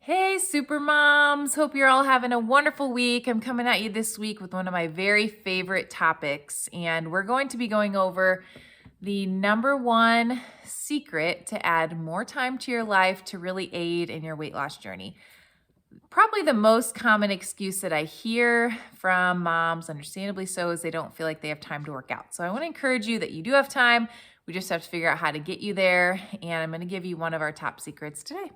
Hey, super moms. Hope you're all having a wonderful week. I'm coming at you this week with one of my very favorite topics, and we're going to be going over the number one secret to add more time to your life to really aid in your weight loss journey. Probably the most common excuse that I hear from moms, understandably so, is they don't feel like they have time to work out. So I want to encourage you that you do have time. We just have to figure out how to get you there, and I'm going to give you one of our top secrets today.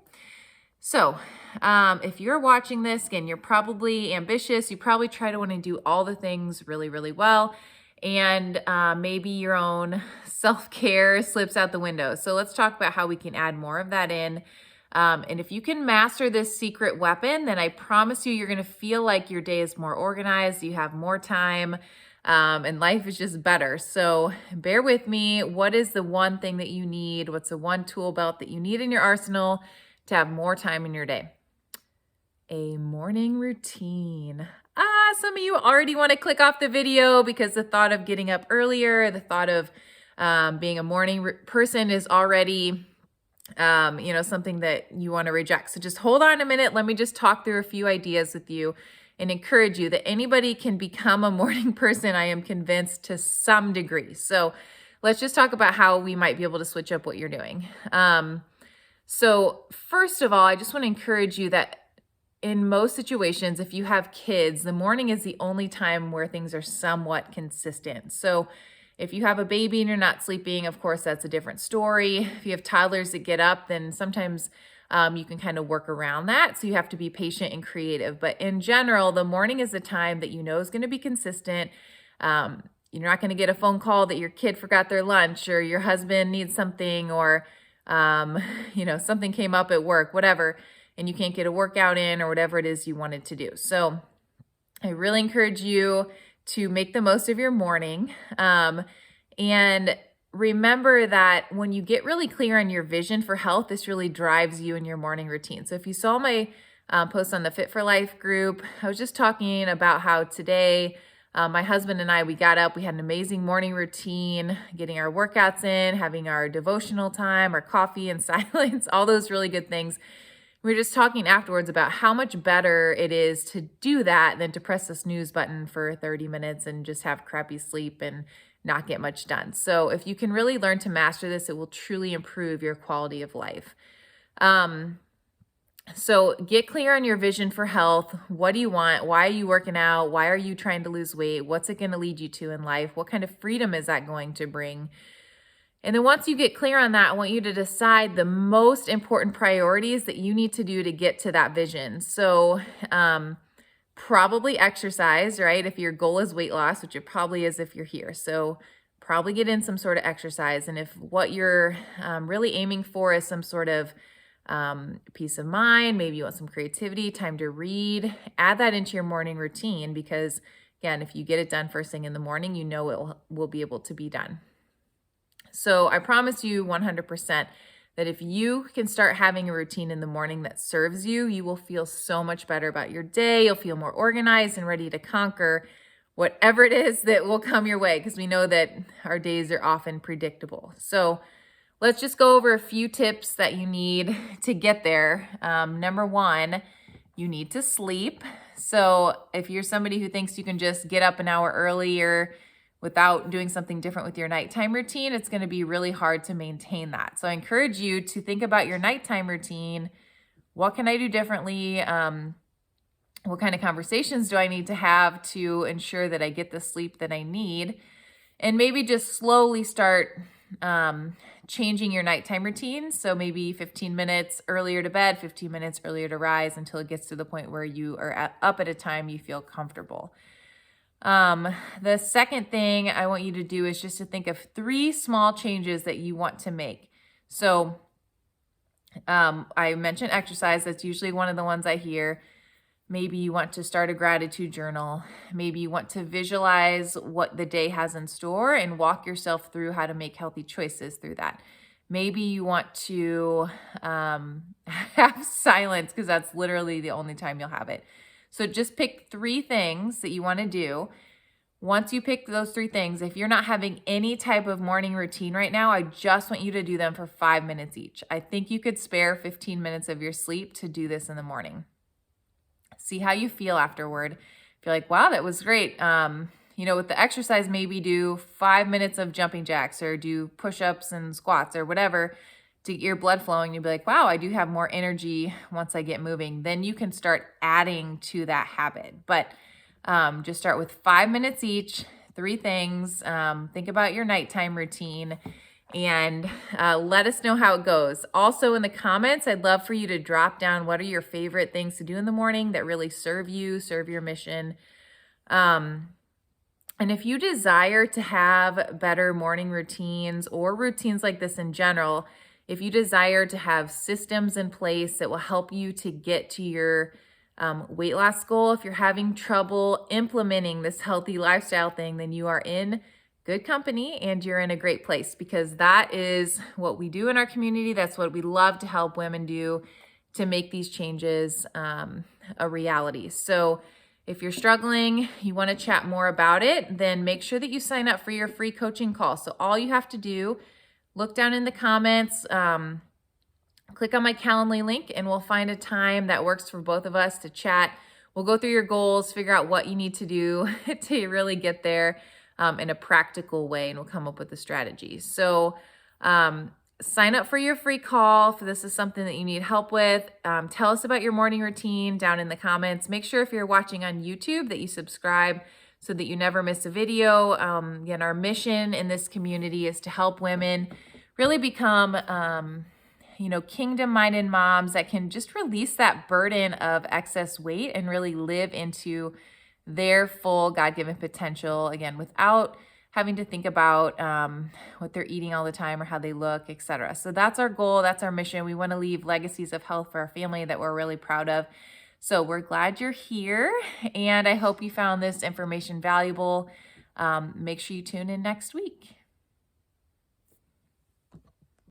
So, if you're watching this, again, you're probably ambitious. You probably try to want to do all the things really, really well. And maybe your own self care slips out the window. So, let's talk about how we can add more of that in. And if you can master this secret weapon, then I promise you, you're going to feel like your day is more organized, you have more time, and life is just better. So, bear with me. What is the one thing that you need? What's the one tool belt that you need in your arsenal to have more time in your day? A morning routine. Some of you already want to click off the video because the thought of getting up earlier, the thought of being a morning person is already, something that you want to reject. So just hold on a minute. Let me just talk through a few ideas with you and encourage you that anybody can become a morning person, I am convinced, to some degree. So let's just talk about how we might be able to switch up what you're doing. So first of all, I just want to encourage you that in most situations, if you have kids, the morning is the only time where things are somewhat consistent. So if you have a baby and you're not sleeping, of course, that's a different story. If you have toddlers that get up, then sometimes you can kind of work around that. So you have to be patient and creative. But in general, the morning is the time that you know is going to be consistent. You're not going to get a phone call that your kid forgot their lunch or your husband needs something or something came up at work, whatever, and you can't get a workout in or whatever it is you wanted to do. So I really encourage you to make the most of your morning. And remember that when you get really clear on your vision for health, this really drives you in your morning routine. So if you saw my post on the Fit for Life group, I was just talking about how today my husband and I, we got up, we had an amazing morning routine, getting our workouts in, having our devotional time, our coffee and silence, all those really good things. We were just talking afterwards about how much better it is to do that than to press the snooze button for 30 minutes and just have crappy sleep and not get much done. So if you can really learn to master this, it will truly improve your quality of life. So get clear on your vision for health. What do you want? Why are you working out? Why are you trying to lose weight? What's it going to lead you to in life? What kind of freedom is that going to bring? And then once you get clear on that, I want you to decide the most important priorities that you need to do to get to that vision. So probably exercise, right? If your goal is weight loss, which it probably is if you're here. So probably get in some sort of exercise. And if what you're really aiming for is some sort of peace of mind, maybe you want some creativity, time to read, add that into your morning routine because, again, if you get it done first thing in the morning, you know it will be able to be done. So I promise you 100% that if you can start having a routine in the morning that serves you, you will feel so much better about your day. You'll feel more organized and ready to conquer whatever it is that will come your way because we know that our days are often predictable. So let's just go over a few tips that you need to get there. Number one, you need to sleep. So if you're somebody who thinks you can just get up an hour earlier without doing something different with your nighttime routine, it's going to be really hard to maintain that. So I encourage you to think about your nighttime routine. What can I do differently? What kind of conversations do I need to have to ensure that I get the sleep that I need? And maybe just slowly start changing your nighttime routine. So maybe 15 minutes earlier to bed, 15 minutes earlier to rise until it gets to the point where you are up at a time you feel comfortable. The second thing I want you to do is just to think of 3 small changes that you want to make. So I mentioned exercise. That's usually one of the ones I hear. Maybe you want to start a gratitude journal. Maybe you want to visualize what the day has in store and walk yourself through how to make healthy choices through that. Maybe you want to have silence because that's literally the only time you'll have it. So just pick 3 things that you want to do. once you pick those 3 things, if you're not having any type of morning routine right now, I just want you to do them for 5 minutes each. I think you could spare 15 minutes of your sleep to do this in the morning. See how you feel afterward. If you're like, wow, that was great. With the exercise, maybe do 5 minutes of jumping jacks or do push-ups and squats or whatever to get your blood flowing. You'll be like, wow, I do have more energy once I get moving. Then you can start adding to that habit. But just start with 5 minutes each, 3 things. Think about your nighttime routine and let us know how it goes. Also in the comments, I'd love for you to drop down what are your favorite things to do in the morning that really serve you, serve your mission. And if you desire to have better morning routines or routines like this in general, if you desire to have systems in place that will help you to get to your weight loss goal, if you're having trouble implementing this healthy lifestyle thing, then you are in good company and you're in a great place, because that is what we do in our community. That's what we love to help women do to make these changes a reality. So if you're struggling, you want to chat more about it, then make sure that you sign up for your free coaching call. So all you have to do, look down in the comments, click on my Calendly link, and we'll find a time that works for both of us to chat. We'll go through your goals, figure out what you need to do to really get there in a practical way, and we'll come up with the strategies. So sign up for your free call if this is something that you need help with. Tell us about your morning routine down in the comments. Make sure if you're watching on YouTube that you subscribe so that you never miss a video. Again, our mission in this community is to help women really become kingdom-minded moms that can just release that burden of excess weight and really live into their full God-given potential, again, without having to think about what they're eating all the time or how they look, etc. So that's our goal. That's our mission. We want to leave legacies of health for our family that we're really proud of. So we're glad you're here, and I hope you found this information valuable. Make sure you tune in next week.